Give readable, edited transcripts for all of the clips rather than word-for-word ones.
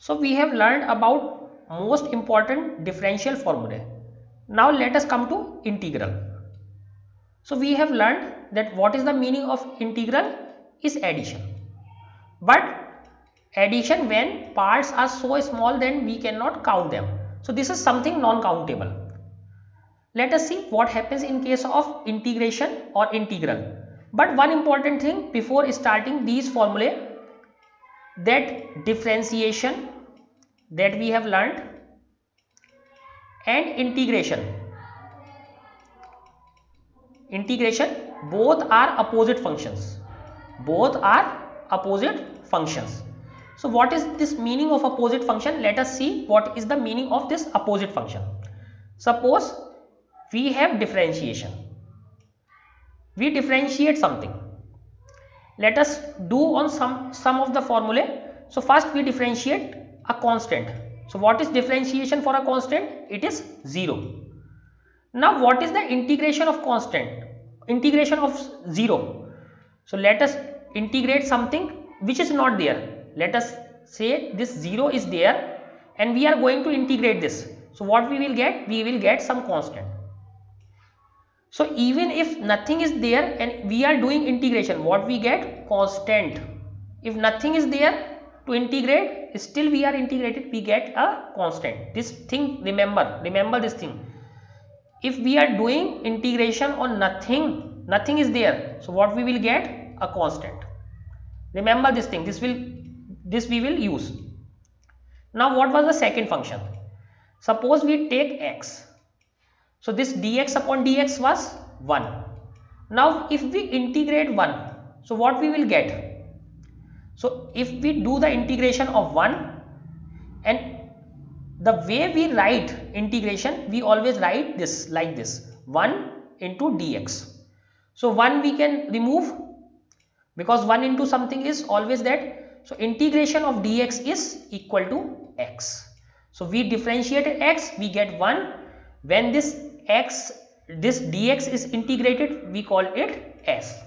So we have learned about most important differential formulae. Now let us come to integral. So we have learned that what is the meaning of integral is addition. But addition when parts are so small then we cannot count them. So this is something non-countable. Let us see what happens in case of integration or integral. But one important thing before starting these formulae, that differentiation that we have learned and integration both are opposite functions. Both are opposite functions. So what is this meaning of opposite function? Let us see what is the meaning of this opposite function. Suppose we have differentiation. We differentiate something. Let us do on some of the formulae. So first we differentiate a constant. So what is differentiation for a constant? It is 0. Now what is the integration of constant? Integration of 0. So let us integrate something which is not there. Let us say this 0 is there and we are going to integrate this. So what we will get? We will get some constant. So even if nothing is there and we are doing integration, what we get? Constant. If nothing is there to integrate, still we are integrated, we get a constant. This thing, remember this thing. If we are doing integration on nothing is there, so what we will get? A constant. Remember this thing, this we will use. Now what was the second function? Suppose we take x. So this dx upon dx was 1. Now if we integrate 1, so what we will get? So if we do the integration of 1, and the way we write integration, we always write this like this, 1 into dx. So 1 we can remove because 1 into something is always that. So integration of dx is equal to x. So we differentiated x, we get 1. When this dx is integrated, we call it s.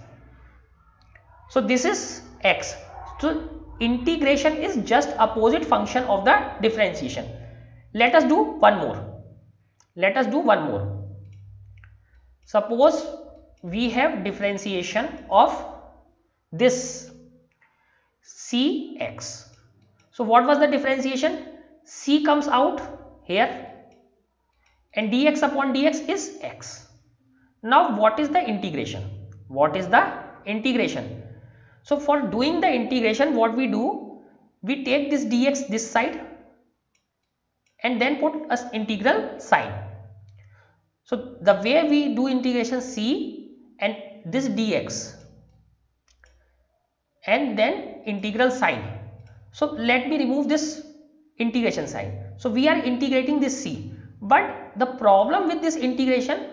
So this is x. So integration is just opposite function of the differentiation. Let us do one more. Suppose we have differentiation of this cx. So what was the differentiation? C comes out here and dx upon dx is x. Now what is the integration? So for doing the integration, what we do? We take this dx this side and then put as integral sign. So the way we do integration, c and this dx and then integral sign. So let me remove this integration sign. So we are integrating this c. But the problem with this integration,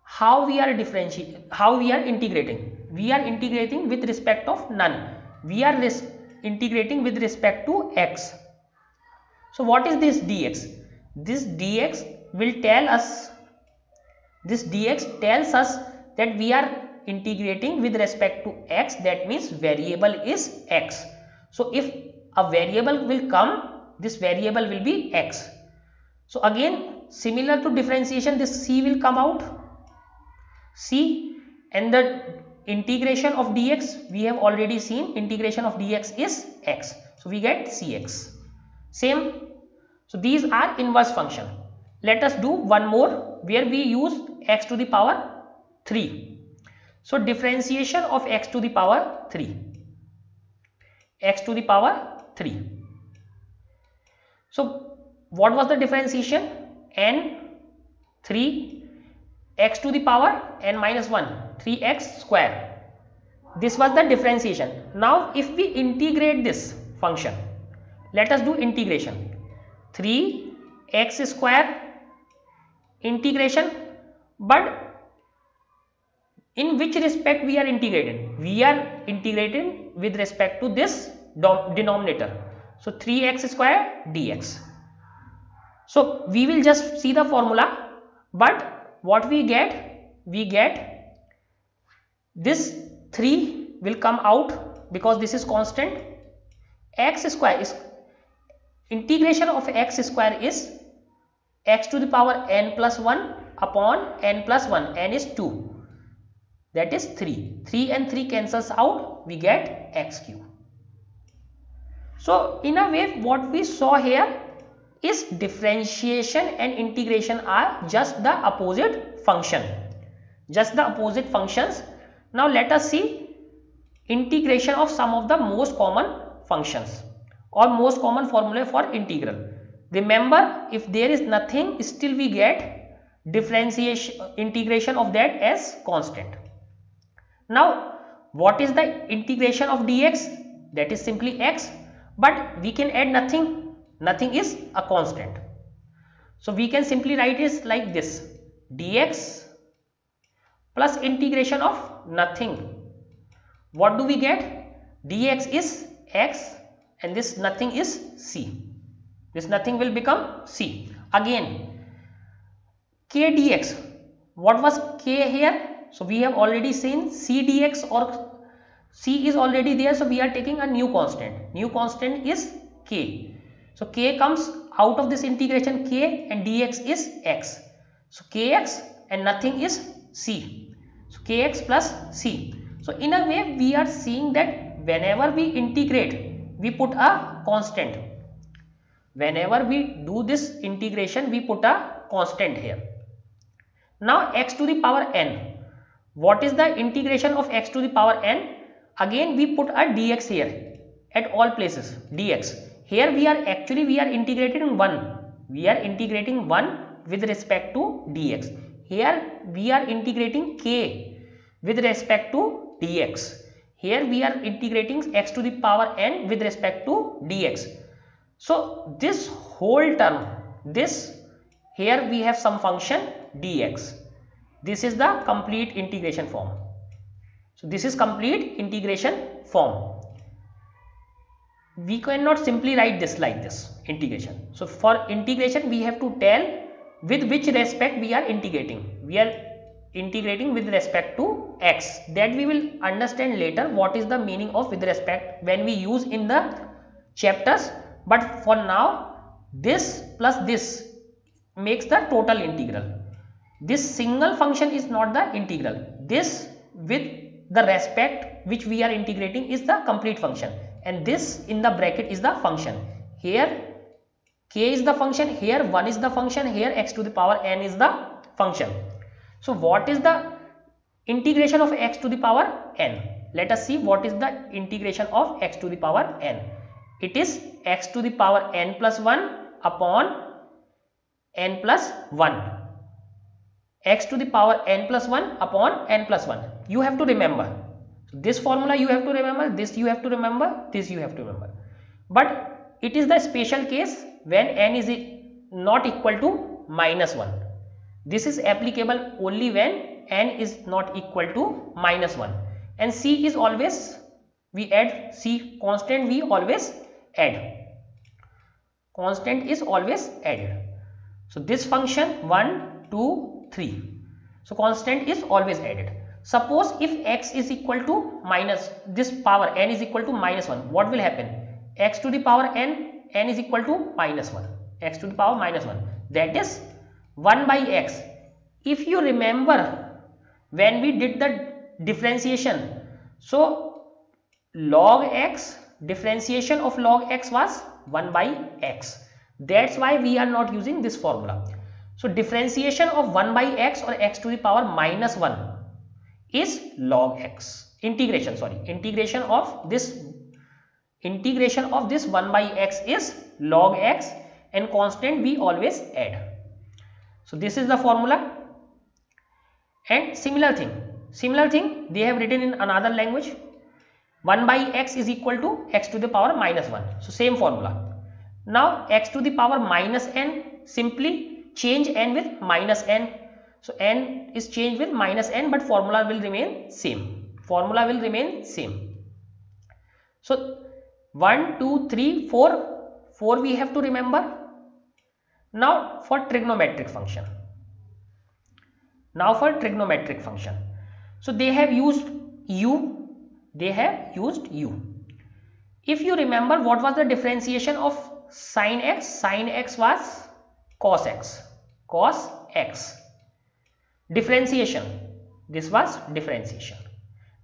how we are integrating? We are integrating with respect of none. We are integrating with respect to x. So what is this dx? This dx will tell us, tells us that we are integrating with respect to x. That means variable is x. So if a variable will come, this variable will be x. So again, similar to differentiation, this c will come out, c, and the integration of dx, we have already seen integration of dx is x. So we get cx. Same. So these are inverse function. Let us do one more where we use x to the power 3. So differentiation of x to the power 3. So what was the differentiation? N 3 x to the power n minus 1, 3x square. This was the differentiation. Now if we integrate this function, let us do integration. 3x square integration, but in which respect we are integrating? We are integrating with respect to this denominator. So 3x square dx. So we will just see the formula, but what we get? We get this 3 will come out because this is constant. X square is integration of x square is x to the power n plus 1 upon n plus 1. N is 2, that is 3. 3 and 3 cancels out, we get x cube. So in a way what we saw here is differentiation and integration are just the opposite function, just the opposite functions. Now let us see integration of some of the most common functions or most common formula for integral. Remember, if there is nothing, still we get differentiation, integration of that as constant. Now what is the integration of dx? That is simply x, but we can add nothing. Nothing is a constant. So we can simply write it like this: dx plus integration of nothing. What do we get? Dx is x and this nothing is c. This nothing will become c. Again k dx. What was k here? So we have already seen c dx, or c is already there, so we are taking a new constant. New constant is k. So k comes out of this integration, k, and dx is x. So kx and nothing is c. So kx plus c. So in a way we are seeing that whenever we integrate, we put a constant. Whenever we do this integration, we put a constant here. Now x to the power n. What is the integration of x to the power n? Again we put a dx here at all places, dx. Here we are integrating 1. We are integrating 1 with respect to dx. Here we are integrating k with respect to dx. Here we are integrating x to the power n with respect to dx. So this whole term, this here we have some function dx. This is the complete integration form. So this is complete integration form. We cannot simply write this like this, integration. So for integration we have to tell with which respect we are integrating. We are integrating with respect to x. That we will understand later what is the meaning of with respect when we use in the chapters. But for now, this plus this makes the total integral. This single function is not the integral. This with the respect which we are integrating is the complete function, and this in the bracket is the function. Here k is the function, here 1 is the function, here x to the power n is the function. So what is the integration of x to the power n? Let us see what is the integration of x to the power n. It is x to the power n plus 1 upon n plus 1. X to the power n plus 1 upon n plus 1. You have to remember. So this formula you have to remember, this you have to remember, this you have to remember. But it is the special case when n is not equal to minus 1. This is applicable only when n is not equal to minus 1. And c is always, we add c constant, we always add. Constant is always added. So this function 1, 2, 3. So constant is always added. Suppose if x is equal to minus, this power n is equal to minus 1, what will happen? X to the power n, n is equal to minus 1. X to the power minus 1. That is 1 by x. If you remember when we did the differentiation, so log x, differentiation of log x was 1 by x. That's why we are not using this formula. So differentiation of 1 by x or x to the power minus 1 is log x. Integration of this 1 by x is log x, and constant we always add. So this is the formula. And similar thing they have written in another language. 1 by x is equal to x to the power minus 1. So same formula. Now x to the power minus n, simply change n with minus n. So n is changed with minus n, but formula will remain same. So 1, 2, 3, 4 we have to remember. Now for trigonometric function. So they have used u. If you remember what was the differentiation of sin x was cos x. Differentiation, this was differentiation.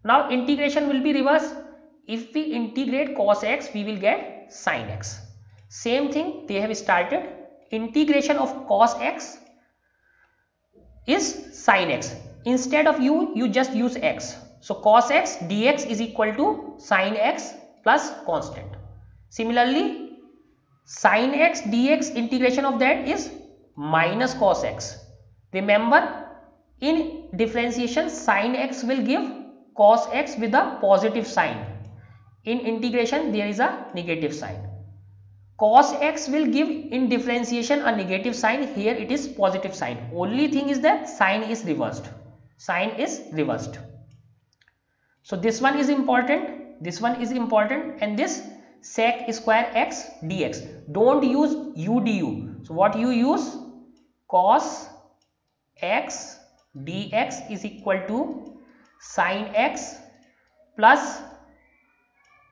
Now integration will be reverse. If we integrate cos x, we will get sin x. Same thing they have started. Integration of cos x is sin x. Instead of you just use x. So cos x dx is equal to sin x plus constant. Similarly, sin x dx integration of that is minus cos x. Remember, in differentiation sin x will give cos x with a positive sign. In integration there is a negative sign. Cos x will give in differentiation a negative sign, here it is positive sign. Only thing is that sign is reversed. Sign is reversed. So this one is important, this one is important, and this sec square x dx. Don't use u du. So what you use? Cos x dx is equal to sin x plus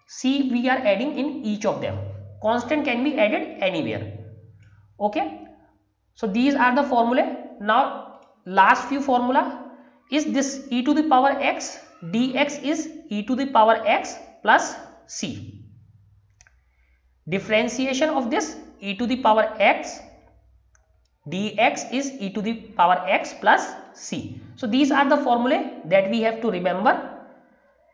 c we are adding in each of them. Constant can be added anywhere. Okay. So these are the formulae. Now last few formula is this e to the power x dx is e to the power x plus c. Differentiation of this e to the power x dx is e to the power x plus c. So these are the formulae that we have to remember.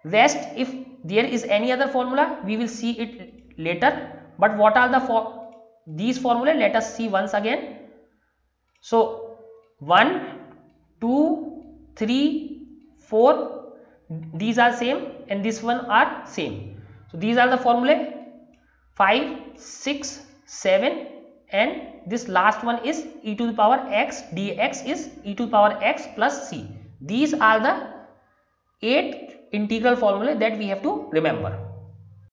Rest, if there is any other formula, we will see it later. But what are these formulae? Let us see once again. So 1, 2, 3, 4, these are same, and this one are same. So these are the formulae. 5, 6, 7, and this last one is e to the power x dx is e to the power x plus c. These are the 8 integral formulae that we have to remember.